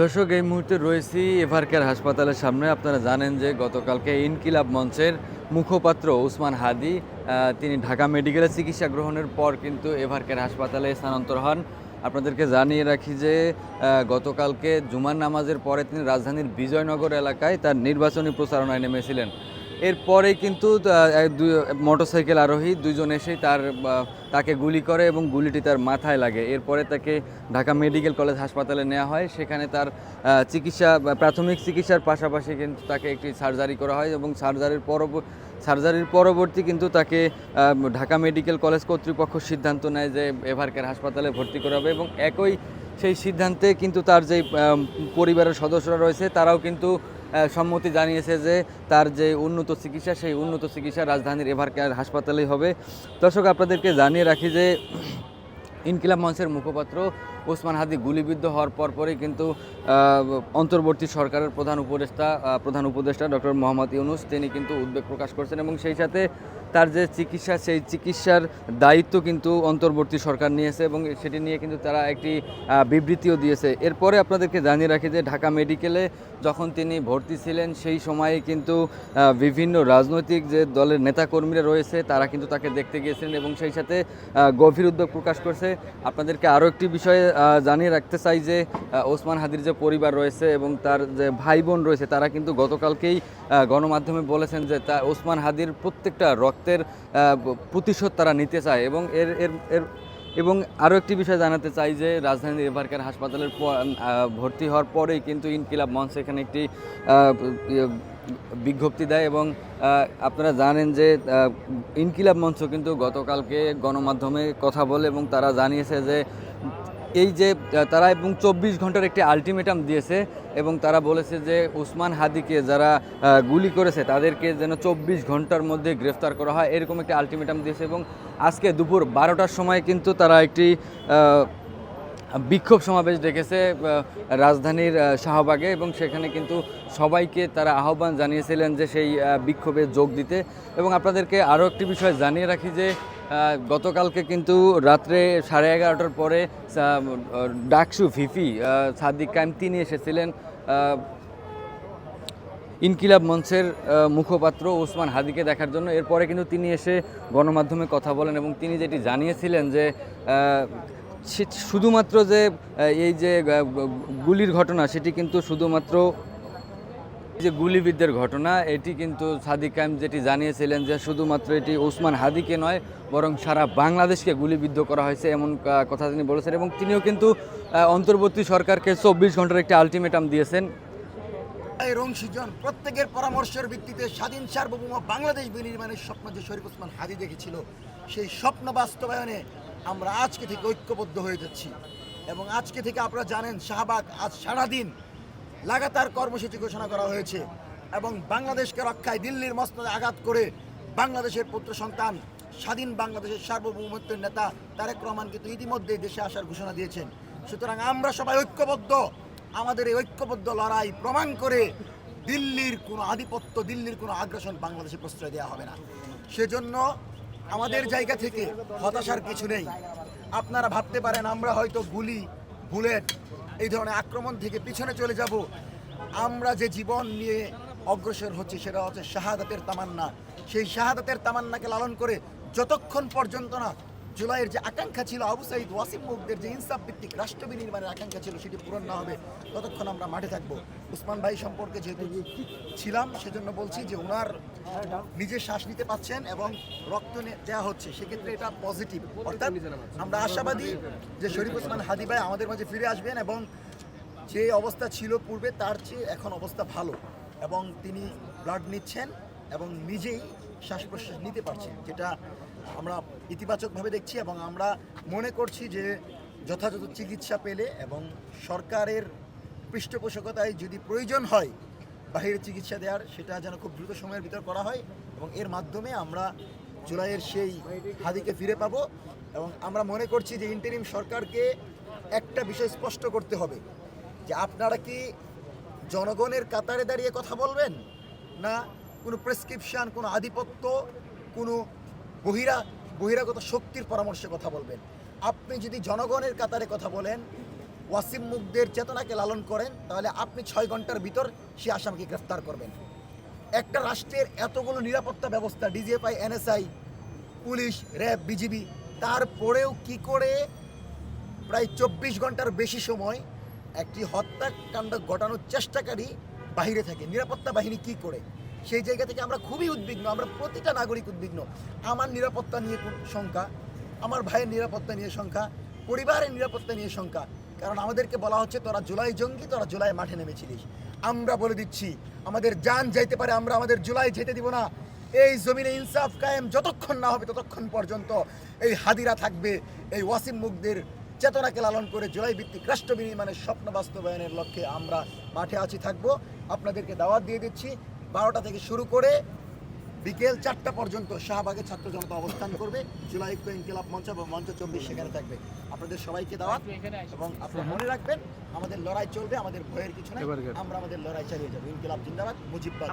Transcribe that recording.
দর্শক, এই মুহূর্তে রয়েছি এভারকেয়ার হাসপাতালের সামনে। আপনারা জানেন যে গতকালকে ইনকিলাব মঞ্চের মুখপাত্র ওসমান হাদি তিনি ঢাকা মেডিকেলে চিকিৎসা গ্রহণের পর কিন্তু এভারকেয়ার হাসপাতালে স্থানান্তর হন। আপনাদেরকে জানিয়ে রাখি যে গতকালকে জুমার নামাজের পরে তিনি রাজধানীর বিজয়নগর এলাকায় তার নির্বাচনী প্রচারণায় নেমেছিলেন। এরপরেই কিন্তু মোটরসাইকেল আরোহী দুইজন এসেই তাকে গুলি করে এবং গুলিটি তার মাথায় লাগে। এরপরে তাকে ঢাকা মেডিকেল কলেজ হাসপাতালে নেওয়া হয়। সেখানে তার প্রাথমিক চিকিৎসার পাশাপাশি কিন্তু তাকে একটি সার্জারি করা হয় এবং সার্জারির পরবর্তী কিন্তু তাকে ঢাকা মেডিকেল কলেজ কর্তৃপক্ষ সিদ্ধান্ত নেয় যে এভারকেয়ার হাসপাতালে ভর্তি করা হবে এবং একই সেই সিদ্ধান্তে কিন্তু তার যেই পরিবারের সদস্যরা রয়েছে তারাও কিন্তু সম্মতি জানিয়েছে যে তার যে উন্নত চিকিৎসা সেই উন্নত চিকিৎসা রাজধানীর এভারকেয়ার হাসপাতালেই হবে। দর্শক, আপনাদেরকে জানিয়ে রাখি যে ইনকিলাব মঞ্চের মুখপাত্র ওসমান হাদি গুলিবিদ্ধ হওয়ার পরপরই কিন্তু অন্তর্বর্তী সরকারের প্রধান উপদেষ্টা ডক্টর মোহাম্মদ ইউনূস তিনি কিন্তু উদ্বেগ প্রকাশ করছেন এবং সেই সাথে তার যে চিকিৎসা সেই চিকিৎসার দায়িত্ব কিন্তু অন্তর্বর্তী সরকার নিয়েছে এবং সেটি নিয়ে কিন্তু তারা একটি বিবৃতিও দিয়েছে। এরপরে আপনাদেরকে জানিয়ে রাখি যে ঢাকা মেডিকেলে যখন তিনি ভর্তি ছিলেন সেই সময়ে কিন্তু বিভিন্ন রাজনৈতিক যে দলের নেতাকর্মীরা রয়েছে তারা কিন্তু তাকে দেখতে গিয়েছিলেন এবং সেই সাথে গভীর উদ্বেগ প্রকাশ করছে। আপনাদেরকে আরও একটি বিষয়ে জানিয়ে রাখতে চাই যে ওসমান হাদির যে পরিবার রয়েছে এবং তার যে ভাই বোন রয়েছে তারা কিন্তু গতকালকেই গণমাধ্যমে বলেছেন যে ওসমান হাদির প্রত্যেকটা রক্তের প্রতিশোধ তারা নিতে চায় এবং এবং আরও একটি বিষয় জানাতে চাই যে রাজধানীর এভারকেয়ার হাসপাতালের ভর্তি হওয়ার পরেই কিন্তু ইনকিলাব মঞ্চ এখানে একটি বিজ্ঞপ্তি দেয় এবং আপনারা জানেন যে ইনকিলাব মঞ্চ কিন্তু গতকালকে গণমাধ্যমে কথা বলে এবং তারা জানিয়েছে যে এই যে তারা এবং 24 ঘন্টার একটি আলটিমেটাম দিয়েছে এবং তারা বলেছে যে ওসমান হাদিকে যারা গুলি করেছে তাদেরকে যেন 24 ঘন্টার মধ্যে গ্রেফতার করা হয় এরকম একটি আলটিমেটাম দিয়েছে এবং আজকে দুপুর 12টার সময় কিন্তু তারা একটি বিক্ষোভ সমাবেশ ডেকেছে রাজধানীর শাহবাগে এবং সেখানে কিন্তু সবাইকে তারা আহ্বান জানিয়েছিলেন যে সেই বিক্ষোভে যোগ দিতে। এবং আপনাদেরকে আরও একটি বিষয় জানিয়ে রাখি যে গতকালকে কিন্তু রাত্রে 11:30টার পরে ডাকসু ভিপি সাদিক কায়েম তিনি এসেছিলেন ইনকিলাব মঞ্চের মুখপাত্র ওসমান হাদিকে দেখার জন্য। এরপরে কিন্তু তিনি এসে গণমাধ্যমে কথা বলেন এবং তিনি যেটি জানিয়েছিলেন যে শুধুমাত্র যে এই যে গুলির ঘটনা সেটি কিন্তু শুধুমাত্র যে গুলিবিদ্ধের ঘটনা এটি কিন্তু সাদিক কায়েম যেটি জানিয়েছিলেন যে শুধুমাত্র এটি ওসমান হাদিকে নয় বরং সারা বাংলাদেশকে গুলিবিদ্ধ করা হয়েছে এমন কথা তিনি বলেছেন এবং তিনিও কিন্তু অন্তর্বর্তী সরকারকে 24 ঘন্টার একটি আলটিমেটাম দিয়েছেন। এর অংশীজন প্রত্যেকের পরামর্শের ভিত্তিতে স্বাধীন সার্বভৌম বাংলাদেশ বিনির্মাণের স্বপ্ন যে শরীফ ওসমান হাদি দেখেছিল সেই স্বপ্ন বাস্তবায়নে আমরা আজকে থেকে ঐক্যবদ্ধ হয়ে যাচ্ছি এবং আজকে থেকে আপনারা জানেন শাহবাগ আজ সারাদিন লাগাতার কর্মসূচি ঘোষণা করা হয়েছে এবং বাংলাদেশকে রক্ষায় দিল্লির মসনদে আঘাত করে বাংলাদেশের পুত্র সন্তান স্বাধীন বাংলাদেশের সার্বভৌমত্বের নেতা তারেক রহমান কিন্তু ইতিমধ্যেই দেশে আসার ঘোষণা দিয়েছেন। সুতরাং আমরা সবাই ঐক্যবদ্ধ। আমাদের এই ঐক্যবদ্ধ লড়াই প্রমাণ করে দিল্লির কোনো আধিপত্য দিল্লির কোনো আগ্রাসন বাংলাদেশে প্রশ্রয় দেওয়া হবে না। সেজন্য আমাদের জায়গা থেকে হতাশার কিছু নেই। আপনারা ভাবতে পারেন আমরা হয়তো গুলি বুলেট এই ধরনের আক্রমণ থেকে পিছনে চলে যাব। আমরা যে জীবন নিয়ে অগ্রসর হচ্ছি সেটা হচ্ছে শাহাদাতের তামান্না। সেই শাহাদাতের তামান্নাকে লালন করে যতক্ষণ পর্যন্ত না জুলাইয়ের যে আকাঙ্ক্ষা ছিল আবু সাইদ ওয়াসিম মুগদের যে ইনসাফ ভিত্তিক রাষ্ট্র বিনির্মাণের আকাঙ্ক্ষা ছিল সেটি পূরণ না হবে ততক্ষণ আমরা মাঠে থাকবো। উসমান ভাই সম্পর্কে যেহেতু ছিলাম সেজন্য বলছি যে ওনার নিজে শ্বাস নিতে পাচ্ছেন এবং রক্ত দেওয়া হচ্ছে, সেক্ষেত্রে এটা পজিটিভ। অর্থাৎ আমরা আশাবাদী যে শরীফ ওসমান হাদি ভাই আমাদের মাঝে ফিরে আসবেন এবং যে অবস্থা ছিল পূর্বে তার চেয়ে এখন অবস্থা ভালো এবং তিনি ব্লাড নিচ্ছেন এবং নিজেই শ্বাস প্রশ্বাস নিতে পারছেন, যেটা আমরা ইতিবাচকভাবে দেখছি এবং আমরা মনে করছি যে যথাযথ চিকিৎসা পেলে এবং সরকারের পৃষ্ঠপোষকতায় যদি প্রয়োজন হয় বাহিরে চিকিৎসা দেওয়ার সেটা যেন খুব দ্রুত সময়ের ভিতর করা হয় এবং এর মাধ্যমে আমরা জুলাইয়ের সেই হাদিকে ফিরে পাবো। এবং আমরা মনে করছি যে ইন্টারিম সরকারকে একটা বিষয় স্পষ্ট করতে হবে যে আপনারা কি জনগণের কাতারে দাঁড়িয়ে কথা বলবেন না কোনো প্রেসক্রিপশন, কোনো আধিপত্য, কোনো বহিরাগত শক্তির পরামর্শে কথা বলবেন। আপনি যদি জনগণের কাতারে কথা বলেন ওয়াসিম মুগদের চেতনাকে লালন করেন, তাহলে আপনি 6 ঘন্টার ভিতর সে আসামিকে গ্রেফতার করবেন। একটা রাষ্ট্রের এতগুলো নিরাপত্তা ব্যবস্থা, DGFI, NSI, police, RAB, BGB, তারপরেও কি করে প্রায় 24 ঘন্টার বেশি সময় একটি হত্যাকাণ্ড ঘটানোর চেষ্টাকারী বাহিরে থাকে? নিরাপত্তা বাহিনী কি করে? সেই জায়গা থেকে আমরা খুবই উদ্বিগ্ন, আমরা প্রতিটা নাগরিক উদ্বিগ্ন। আমার নিরাপত্তা নিয়ে শঙ্কা, আমার ভাইয়ের নিরাপত্তা নিয়ে শঙ্কা, পরিবারের নিরাপত্তা নিয়ে শঙ্কা। কারণ আমাদেরকে বলা হচ্ছে তোরা জুলাই জঙ্গি, তোরা জুলাই মাঠে নেমেছিলিস। আমরা বলে দিচ্ছি আমাদের জান যাইতে পারে, আমরা আমাদের জুলাই যেতে দিব না। এই জমিনে ইনসাফ কায়েম যতক্ষণ না হবে ততক্ষণ পর্যন্ত এই হাদিরা থাকবে। এই ওয়াসিম মুগদের চেতনাকে লালন করে জুলাই ভিত্তিক রাষ্ট্র বিনির্মাণের স্বপ্ন বাস্তবায়নের লক্ষ্যে আমরা মাঠে আছি, থাকবো। আপনাদেরকে দাওয়াত দিয়ে দিচ্ছি, 12টা থেকে শুরু করে বিকেল 4টা পর্যন্ত শাহবাগের ছাত্র জনতা অবস্থান করবে। জুলাই ঐক্য ইনকিলাব মঞ্চ এবং মঞ্চ 24 সেখানে থাকবে। আপনাদের সবাইকে দাওয়াত, এবং আপনারা মনে রাখবেন আমাদের লড়াই চলবে, আমাদের ভয়ের কিছু নেই, আমরা আমাদের লড়াই চালিয়ে যাবো। ইনকিলাব জিন্দাবাদ, মুজিববাদ।